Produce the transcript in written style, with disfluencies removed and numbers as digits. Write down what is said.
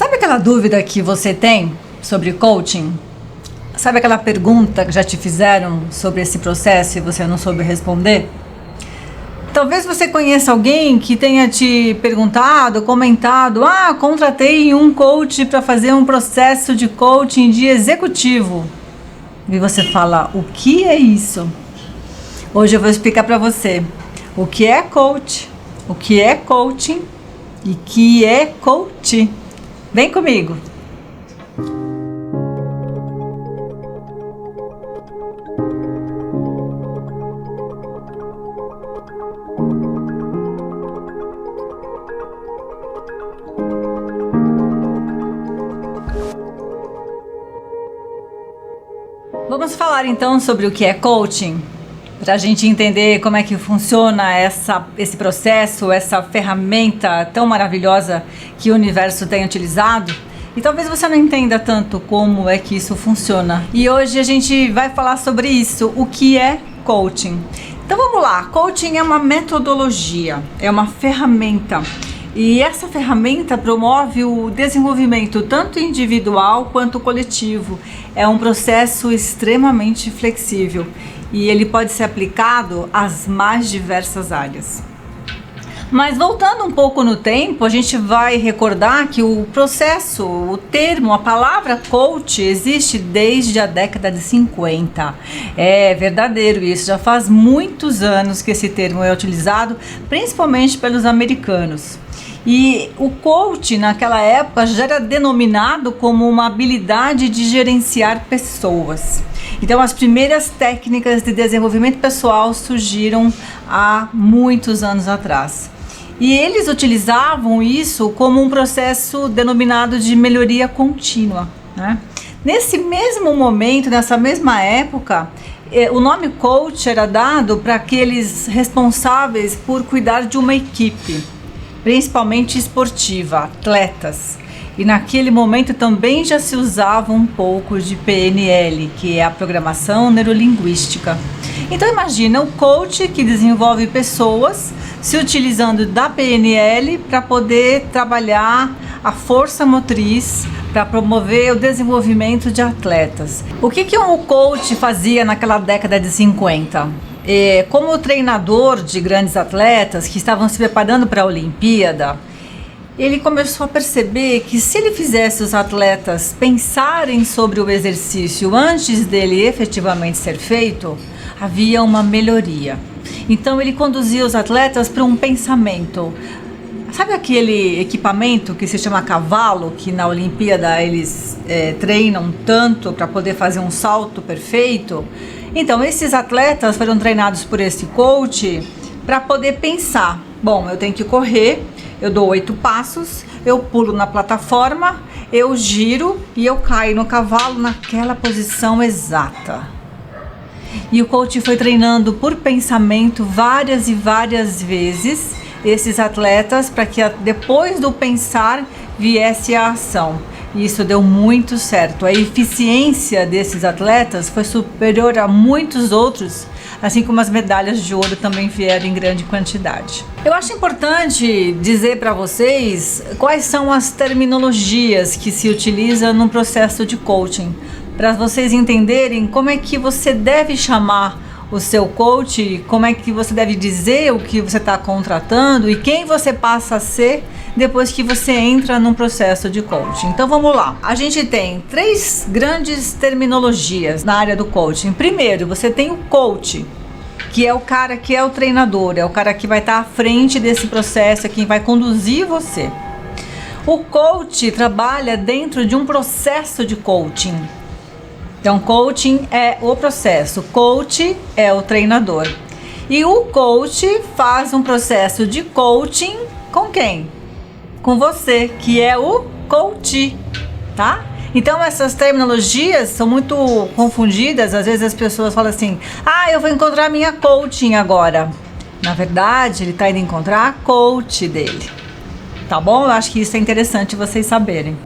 Sabe aquela dúvida que você tem sobre coaching? Sabe aquela pergunta que já te fizeram sobre esse processo e você não soube responder? Talvez você conheça alguém que tenha te perguntado, comentado: contratei um coach para fazer um processo de coaching de executivo. E você fala: o que é isso? Hoje eu vou explicar para você o que é coach, o que é coaching e o que é coach. Vem comigo! Vamos falar então sobre o que é coaching, para a gente entender como é que funciona esse processo, essa ferramenta tão maravilhosa que o universo tem utilizado. E talvez você não entenda tanto como é que isso funciona. E hoje a gente vai falar sobre isso, o que é coaching. Então vamos lá, coaching é uma metodologia, é uma ferramenta. E essa ferramenta promove o desenvolvimento tanto individual quanto coletivo. É um processo extremamente flexível e ele pode ser aplicado às mais diversas áreas. Mas voltando um pouco no tempo, a gente vai recordar que o processo, o termo, a palavra coach existe desde a década de 50. É verdadeiro isso, já faz muitos anos que esse termo é utilizado, principalmente pelos americanos. E o coach naquela época já era denominado como uma habilidade de gerenciar pessoas. Então as primeiras técnicas de desenvolvimento pessoal surgiram há muitos anos atrás. E eles utilizavam isso como um processo denominado de melhoria contínua, né? Nesse mesmo momento, nessa mesma época, o nome coach era dado para aqueles responsáveis por cuidar de uma equipe, principalmente esportiva, atletas. E naquele momento também já se usava um pouco de PNL, que é a programação neurolinguística. Então imagina o coach que desenvolve pessoas se utilizando da PNL para poder trabalhar a força motriz, para promover o desenvolvimento de atletas. O que um coach fazia naquela década de 50? Como treinador de grandes atletas que estavam se preparando para a Olimpíada, ele começou a perceber que se ele fizesse os atletas pensarem sobre o exercício antes dele efetivamente ser feito, havia uma melhoria. Então ele conduzia os atletas para um pensamento. Sabe aquele equipamento que se chama cavalo, que na Olimpíada eles treinam tanto para poder fazer um salto perfeito? Então esses atletas foram treinados por esse coach para poder pensar: bom, eu tenho que correr, eu dou 8 passos, eu pulo na plataforma, eu giro e eu caio no cavalo naquela posição exata. E o coach foi treinando por pensamento várias e várias vezes esses atletas para que depois do pensar viesse a ação. E isso deu muito certo. A eficiência desses atletas foi superior a muitos outros, assim como as medalhas de ouro também vieram em grande quantidade. Eu acho importante dizer para vocês quais são as terminologias que se utilizam no processo de coaching, para vocês entenderem como é que você deve chamar o seu coach, como é que você deve dizer o que você está contratando e quem você passa a ser depois que você entra num processo de coaching. Então vamos lá. A gente tem 3 grandes terminologias na área do coaching. Primeiro, você tem o coach, que é o cara que é o treinador, é o cara que vai estar à frente desse processo, é quem vai conduzir você. O coach trabalha dentro de um processo de coaching. Então, coaching é o processo, coach é o treinador. E o coach faz um processo de coaching com quem? Com você, que é o coach, tá? Então, essas terminologias são muito confundidas. Às vezes as pessoas falam assim: eu vou encontrar minha coaching agora. Na verdade, ele está indo encontrar a coach dele. Tá bom? Eu acho que isso é interessante vocês saberem.